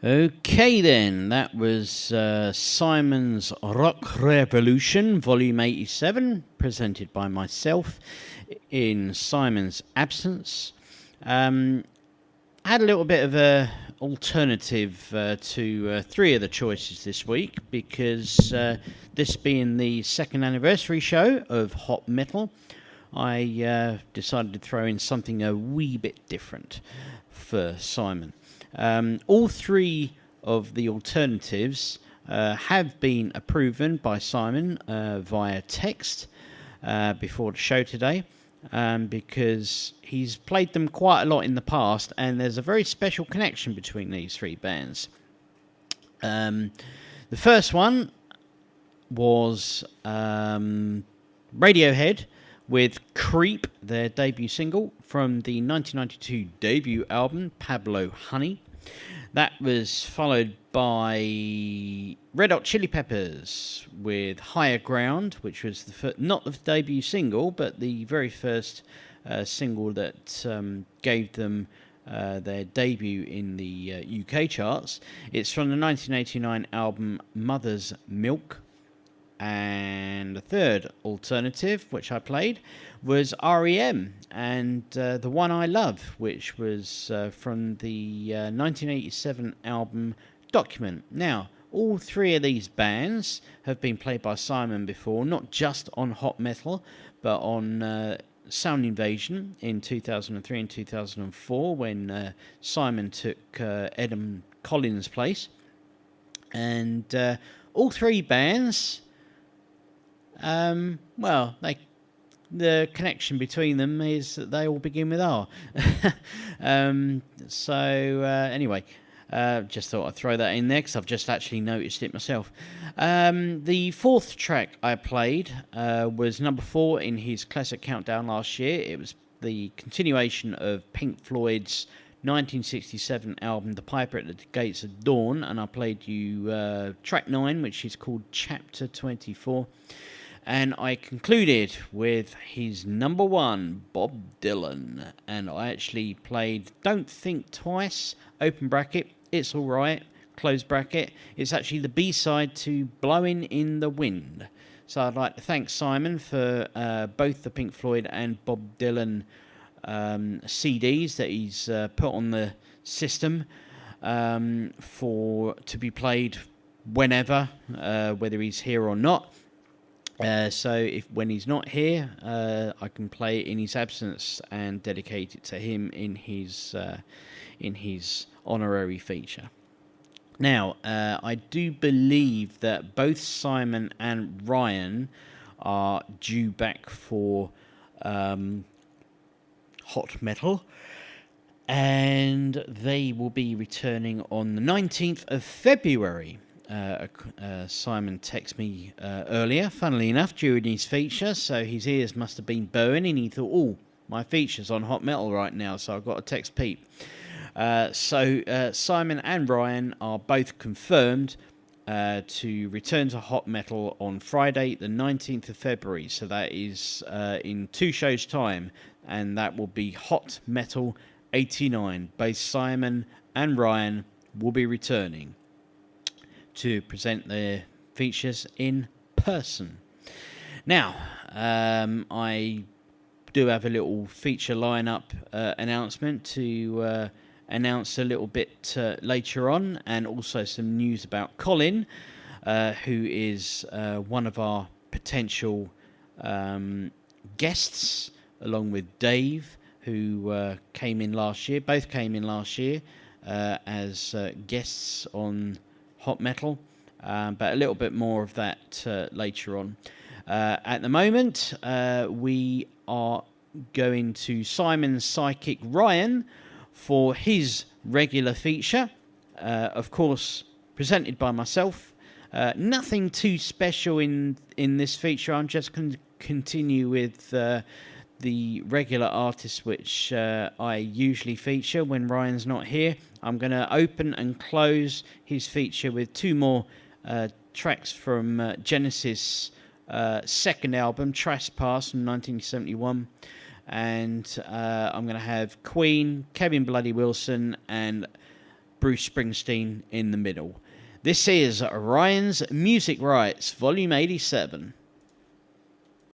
Okay then, that was Simon's Rock Revolution, Volume 87, presented by myself in Simon's absence. I had a little bit of a alternative to three of the choices this week, because this being the second anniversary show of Hot Metal, I decided to throw in something a wee bit different for Simon. All three of the alternatives have been approved by Simon via text before the show today, because he's played them quite a lot in the past, and there's a very special connection between these three bands. The first one was Radiohead with Creep, their debut single from the 1992 debut album Pablo Honey. That was followed by Red Hot Chili Peppers with Higher Ground, which was not the debut single, but the very first single that gave them their debut in the UK charts. It's from the 1989 album Mother's Milk. And the third alternative, which I played, was R.E.M. and The One I Love, which was from the 1987 album Document. Now, all three of these bands have been played by Simon before, not just on Hot Metal, but on Sound Invasion in 2003 and 2004, when Simon took Adam Collins' place. And all three bands... the connection between them is that they all begin with R. Anyway, just thought I'd throw that in there because I've just actually noticed it myself. The fourth track I played was number 4 in his classic countdown last year. It was the continuation of Pink Floyd's 1967 album The Piper at the Gates of Dawn, and I played you track 9, which is called Chapter 24. And I concluded with his number 1, Bob Dylan. And I actually played Don't Think Twice, open bracket, It's Alright, close bracket. It's actually the B-side to Blowing in the Wind. So I'd like to thank Simon for both the Pink Floyd and Bob Dylan CDs that he's put on the system to be played whenever, whether he's here or not. So when he's not here, I can play it in his absence and dedicate it to him in his honorary feature. Now, I do believe that both Simon and Ryan are due back for Hot Metal, and they will be returning on the 19th of February. Simon texted me earlier, funnily enough, during his feature, so his ears must have been burning. He thought, my feature's on Hot Metal right now, so I've got to text Pete. So Simon and Ryan are both confirmed to return to Hot Metal on Friday, the 19th of February. So that is in 2 shows' time, and that will be Hot Metal 89. Both Simon and Ryan will be returning to present their features in person. Now, I do have a little feature lineup announcement to announce a little bit later on, and also some news about Colin, who is one of our potential guests, along with Dave, who came in last year. Both came in last year as guests on Hot Metal, but a little bit more of that later on. At the moment, we are going to Simon's Psychic Ryan for his regular feature, of course presented by myself. Nothing too special in this feature. I'm just going to continue with the regular artists which I usually feature when Ryan's not here. I'm going to open and close his feature with 2 more tracks from Genesis' second album, Trespass, from 1971. And I'm going to have Queen, Kevin Bloody Wilson, and Bruce Springsteen in the middle. This is Ryan's Music Rights, Volume 87.